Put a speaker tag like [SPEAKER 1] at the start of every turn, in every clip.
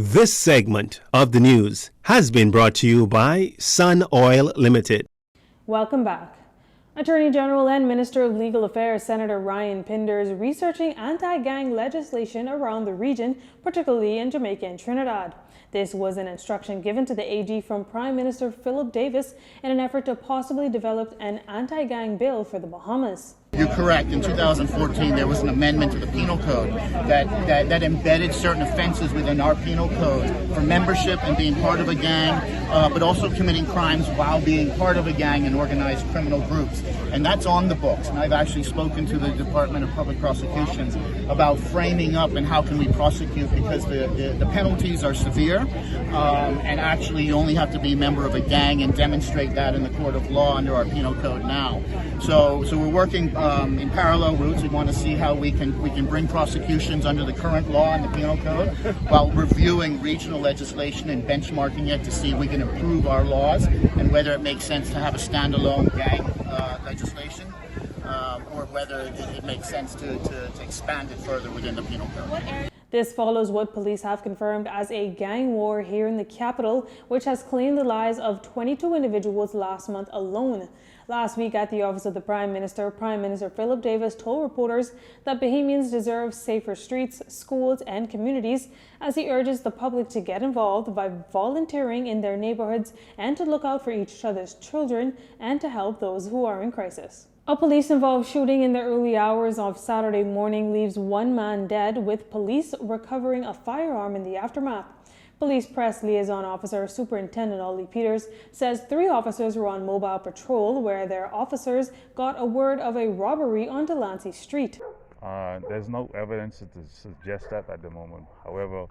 [SPEAKER 1] This segment of the news has been brought to you by Sun Oil Limited.
[SPEAKER 2] Welcome back. Attorney General and Minister of Legal Affairs Senator Ryan Pinder is researching anti-gang legislation around the region, particularly in Jamaica and Trinidad. This was an instruction given to the AG from Prime Minister Philip Davis in an effort to possibly develop an anti-gang bill for the Bahamas.
[SPEAKER 3] You're correct. In 2014, there was an amendment to the penal code that embedded certain offenses within our penal code for membership and being part of a gang, but also committing crimes while being part of a gang and organized criminal groups. And that's on the books. And I've actually spoken to the Department of Public Prosecutions about framing up and how can we prosecute, because the penalties are severe, and actually you only have to be a member of a gang and demonstrate that in the court of law under our penal code now. So we're working in parallel routes. We want to see how we can bring prosecutions under the current law and the penal code while reviewing regional legislation and benchmarking it to see if we can improve our laws and whether it makes sense to have a standalone gang legislation or whether it makes sense to expand it further within the penal code.
[SPEAKER 2] This follows what police have confirmed as a gang war here in the capital, which has claimed the lives of 22 individuals last month alone. Last week at the office of the Prime Minister Philip Davis told reporters that Bahamians deserve safer streets, schools, and communities, as he urges the public to get involved by volunteering in their neighborhoods and to look out for each other's children and to help those who are in crisis. A police-involved shooting in the early hours of Saturday morning leaves one man dead, with police recovering a firearm in the aftermath. Police Press Liaison Officer Superintendent Ollie Peters says 3 officers were on mobile patrol where their officers got a word of a robbery on Delancey Street.
[SPEAKER 4] There's no evidence to suggest that at the moment. However,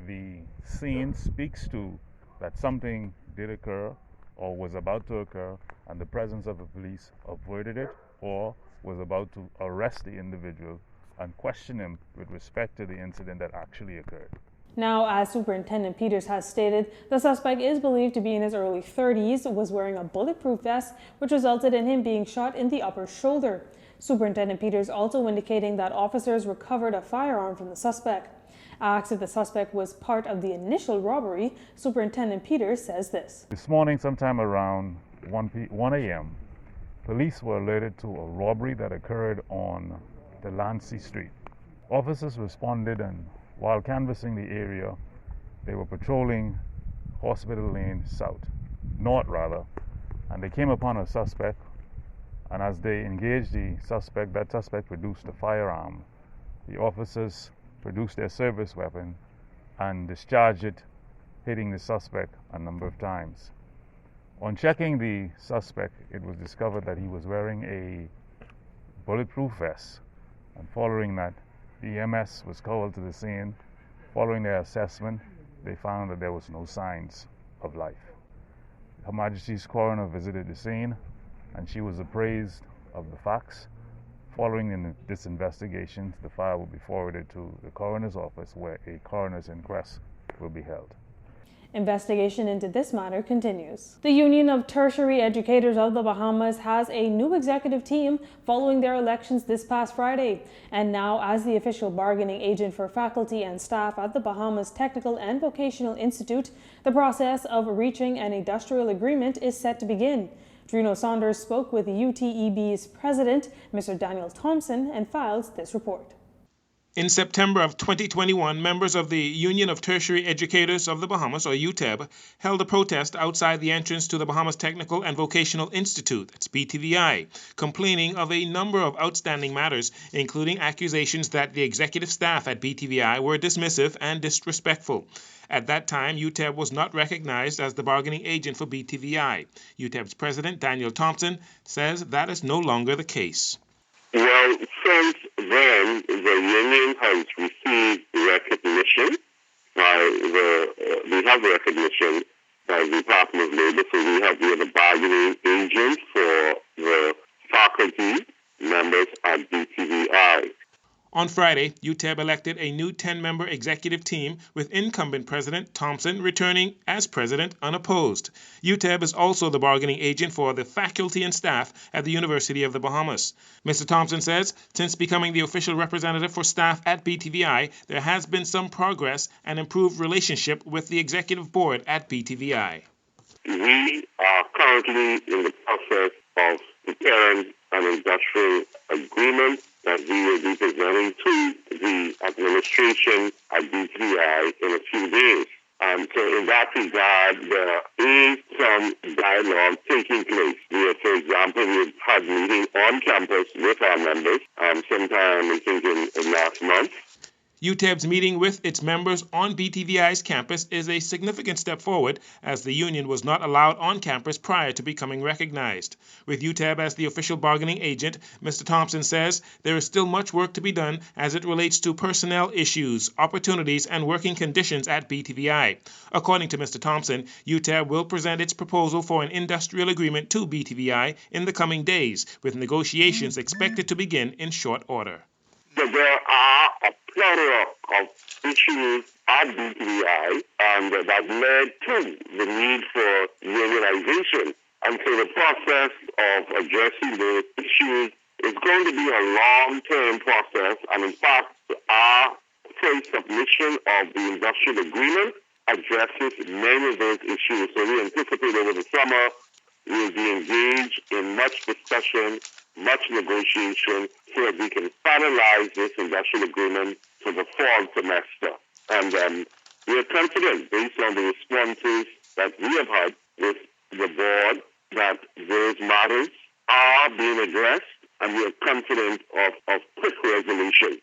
[SPEAKER 4] the scene speaks to that something did occur or was about to occur, and the presence of the police avoided it or was about to arrest the individual and question him with respect to the incident that actually occurred.
[SPEAKER 2] Now, as Superintendent Peters has stated, the suspect is believed to be in his early 30s, was wearing a bulletproof vest, which resulted in him being shot in the upper shoulder. Superintendent Peters also indicating that officers recovered a firearm from the suspect. Asked if the suspect was part of the initial robbery, Superintendent Peters says this.
[SPEAKER 4] This morning, sometime around 1 a.m., police were alerted to a robbery that occurred on Delancey Street. Officers responded, and while canvassing the area, they were patrolling Hospital Lane north, and they came upon a suspect, and as they engaged the suspect, that suspect produced a firearm. The officers produced their service weapon and discharged it, hitting the suspect a number of times. On checking the suspect, it was discovered that he was wearing a bulletproof vest, and following that, the EMS was called to the scene. Following their assessment, they found that there was no signs of life. Her Majesty's coroner visited the scene, and she was appraised of the facts. Following this investigation, the file will be forwarded to the coroner's office, where a coroner's inquest will be held.
[SPEAKER 2] Investigation into this matter continues. The Union of Tertiary Educators of the Bahamas has a new executive team following their elections this past Friday. And now, as the official bargaining agent for faculty and staff at the Bahamas Technical and Vocational Institute, the process of reaching an industrial agreement is set to begin. Drino Saunders spoke with UTEB's president, Mr. Daniel Thompson, and files this report.
[SPEAKER 5] In September of 2021, members of the Union of Tertiary Educators of the Bahamas, or UTEB, held a protest outside the entrance to the Bahamas Technical and Vocational Institute, that's BTVI, complaining of a number of outstanding matters, including accusations that the executive staff at BTVI were dismissive and disrespectful. At that time, UTEB was not recognized as the bargaining agent for BTVI. UTEB's president, Daniel Thompson, says that is no longer the case.
[SPEAKER 6] Well, since then, the union has received recognition we have recognition by the Department of Labor, so we are the bargaining agent for the faculty members at BTVI.
[SPEAKER 5] On Friday, UTEB elected a new 10-member executive team with incumbent President Thompson returning as president unopposed. UTEB is also the bargaining agent for the faculty and staff at the University of the Bahamas. Mr. Thompson says since becoming the official representative for staff at BTVI, there has been some progress and improved relationship with the executive board at BTVI.
[SPEAKER 6] We are currently in the process of preparing an industrial agreement that we will be presenting to the administration at BTVI in a few days. So in that regard, there is some dialogue taking place. For example, we've had a meeting on campus with our members sometime, I think, in last month.
[SPEAKER 5] UTEB's meeting with its members on BTVI's campus is a significant step forward, as the union was not allowed on campus prior to becoming recognized. With UTEB as the official bargaining agent, Mr. Thompson says there is still much work to be done as it relates to personnel issues, opportunities, and working conditions at BTVI. According to Mr. Thompson, UTEB will present its proposal for an industrial agreement to BTVI in the coming days, with negotiations expected to begin in short order.
[SPEAKER 6] There are a plethora of issues at BTVI that led to the need for unionization. And so the process of addressing those issues is going to be a long-term process. And in fact, our first submission of the industrial agreement addresses many of those issues. So we anticipate over the summer we'll be engaged in much discussion, much negotiation, so that we can finalize this industrial agreement for the fall semester. And we are confident, based on the responses that we have had with the board, that those matters are being addressed, and we are confident of quick resolution.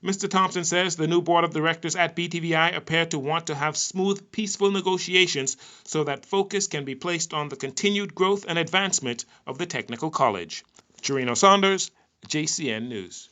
[SPEAKER 5] Mr. Thompson says the new board of directors at BTVI appear to want to have smooth, peaceful negotiations so that focus can be placed on the continued growth and advancement of the technical college. Chirino Saunders, Jcn News.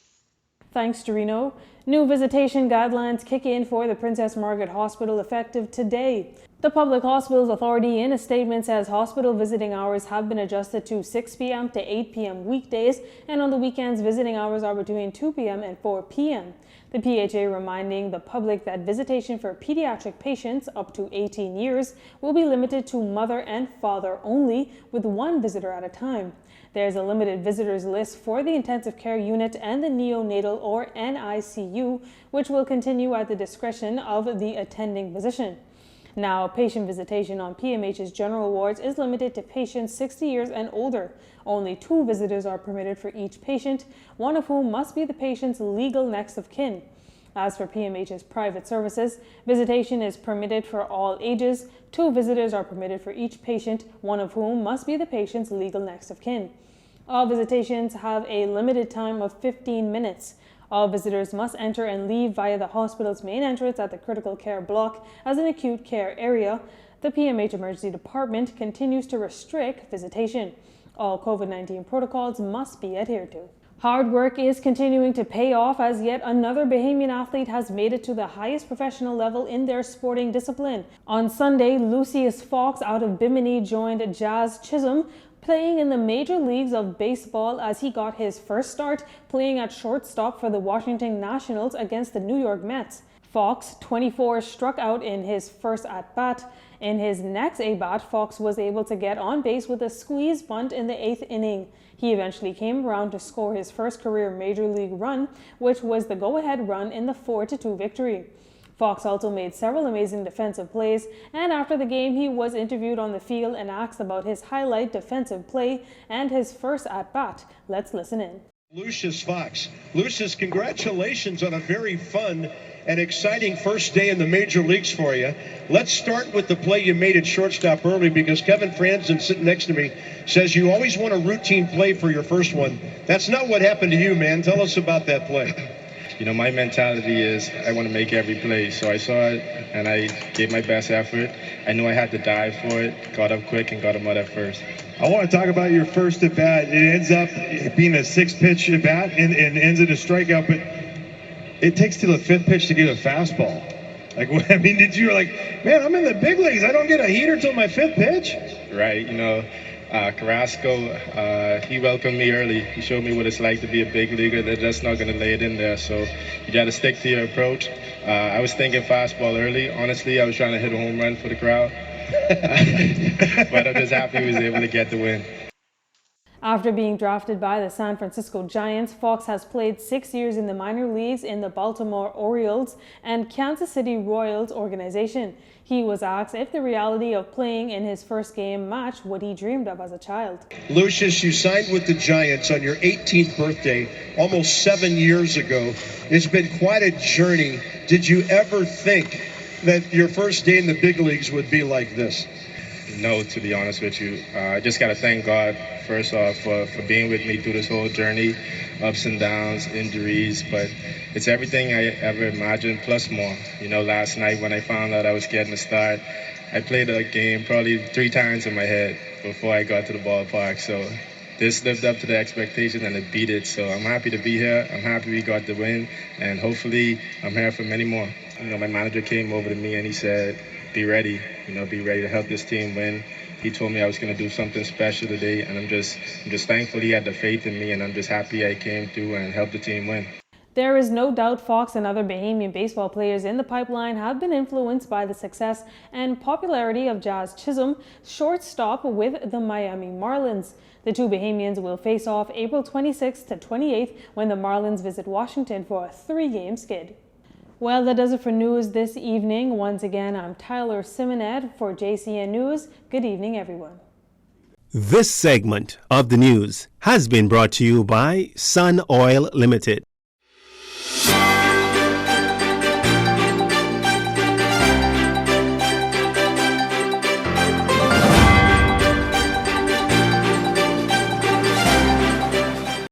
[SPEAKER 2] Thanks, Chirino. New visitation guidelines kick in for the Princess Margaret Hospital effective today. The Public Hospitals Authority in a statement says hospital visiting hours have been adjusted to 6 p.m. to 8 p.m. weekdays, and on the weekends visiting hours are between 2 p.m. and 4 p.m. The PHA reminding the public that visitation for pediatric patients up to 18 years will be limited to mother and father only, with one visitor at a time. There's a limited visitors list for the intensive care unit and the neonatal or NICU, which will continue at the discretion of the attending physician. Now, patient visitation on PMH's general wards is limited to patients 60 years and older. Only 2 visitors are permitted for each patient, one of whom must be the patient's legal next of kin. As for PMH's private services, visitation is permitted for all ages. 2 visitors are permitted for each patient, one of whom must be the patient's legal next of kin. All visitations have a limited time of 15 minutes. All visitors must enter and leave via the hospital's main entrance at the critical care block as an acute care area. The PMH Emergency Department continues to restrict visitation. All COVID-19 protocols must be adhered to. Hard work is continuing to pay off as yet another Bahamian athlete has made it to the highest professional level in their sporting discipline. On Sunday, Lucius Fox out of Bimini joined Jazz Chisholm playing in the major leagues of baseball as he got his first start playing at shortstop for the Washington Nationals against the New York Mets. Fox, 24, struck out in his first at-bat. In his next at-bat, Fox was able to get on base with a squeeze bunt in the 8th inning. He eventually came around to score his first career major league run, which was the go-ahead run in the 4-2 victory. Fox also made several amazing defensive plays, and after the game he was interviewed on the field and asked about his highlight defensive play and his first at-bat. Let's listen in.
[SPEAKER 7] Lucius Fox. Lucius, congratulations on a very fun and exciting first day in the major leagues for you. Let's start with the play you made at shortstop early, because Kevin Franzen sitting next to me says you always want a routine play for your first one. That's not what happened to you, man. Tell us about that play.
[SPEAKER 8] You know, my mentality is I want to make every play. So I saw it and I gave my best effort. I knew I had to dive for it, got up quick and got him out at first.
[SPEAKER 9] I want to talk about your first at bat. It ends up being a 6-pitch at bat and ends in a strikeout, but it takes till the 5th pitch to get a fastball. Like, I mean, you were like, man, I'm in the big leagues. I don't get a heater till my 5th pitch?
[SPEAKER 8] Right. You know, Carrasco, he welcomed me early. He showed me what it's like to be a big leaguer. They're just not going to lay it in there. So you got to stick to your approach. I was thinking fastball early. Honestly, I was trying to hit a home run for the crowd. But I'm just happy he was able to get the win.
[SPEAKER 2] After being drafted by the San Francisco Giants, Fox has played 6 years in the minor leagues in the Baltimore Orioles and Kansas City Royals organization. He was asked if the reality of playing in his first game matched what he dreamed of as a child.
[SPEAKER 7] Lucius, you signed with the Giants on your 18th birthday almost 7 years ago. It's been quite a journey. Did you ever think that your first day in the big leagues would be like this?
[SPEAKER 8] No, to be honest with you. I just got to thank God, first off, for being with me through this whole journey, ups and downs, injuries, but it's everything I ever imagined, plus more. You know, last night when I found out I was getting a start, I played a game probably 3 times in my head before I got to the ballpark, so this lived up to the expectation and it beat it, so I'm happy to be here. I'm happy we got the win, and hopefully I'm here for many more. You know, my manager came over to me and he said, be ready, be ready to help this team win. He told me I was going to do something special today, and I'm just thankful he had the faith in me, and I'm just happy I came through and helped the team win.
[SPEAKER 2] There is no doubt Fox and other Bahamian baseball players in the pipeline have been influenced by the success and popularity of Jazz Chisholm, shortstop with the Miami Marlins. The two Bahamians will face off April 26th to 28th when the Marlins visit Washington for a 3-game skid. Well, that does it for news this evening. Once again, I'm Tyler Simonet for Jcn News. Good evening, everyone.
[SPEAKER 1] This segment of the news has been brought to you by Sun Oil Limited.